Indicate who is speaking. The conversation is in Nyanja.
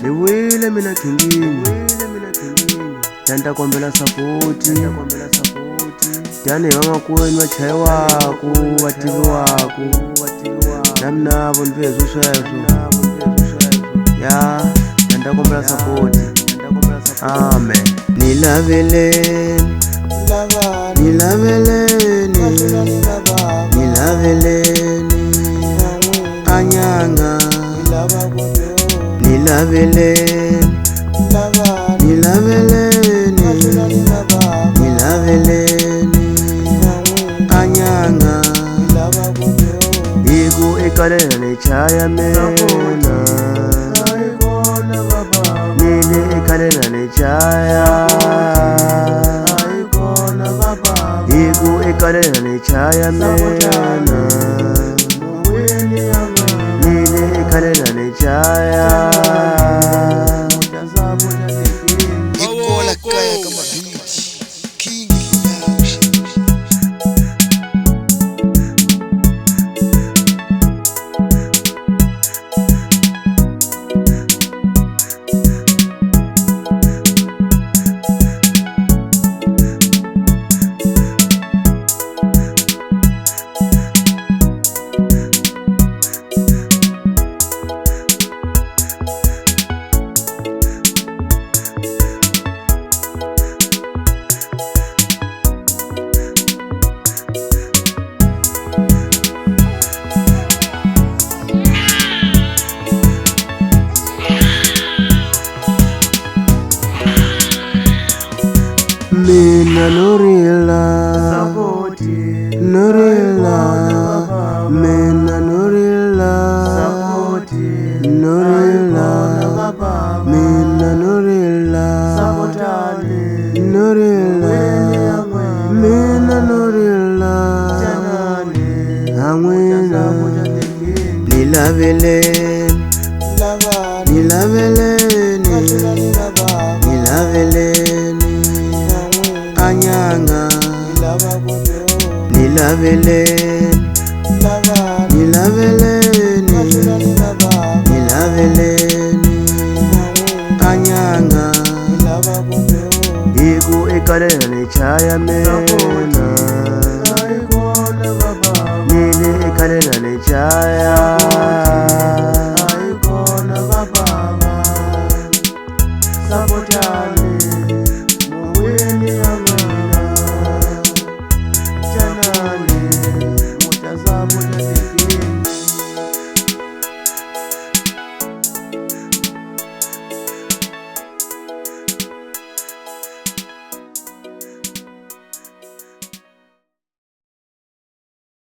Speaker 1: Niwile mina kingini Tanta kombela sapoti Tane mama kweni wachayi waku Wativi waku Namnavo nvezu sweswo Ya Tanta kombela sapoti Amen Nilaveleni Anyanga Nilaveleni Anyanga Igu ikalela nechaya mena Nili ikalela nechaya Igu ikalela nechaya mena Nili ikalela nechaya
Speaker 2: Ikola kaya kama beach King
Speaker 1: Mina Norila Norila Mina Norila Norila Mina Norila Norila Mina Norila Angwina Nilaveleni Anyanga Nilaveleni Anyanga Igu ikalela nechaya mena Nili ikalela nechaya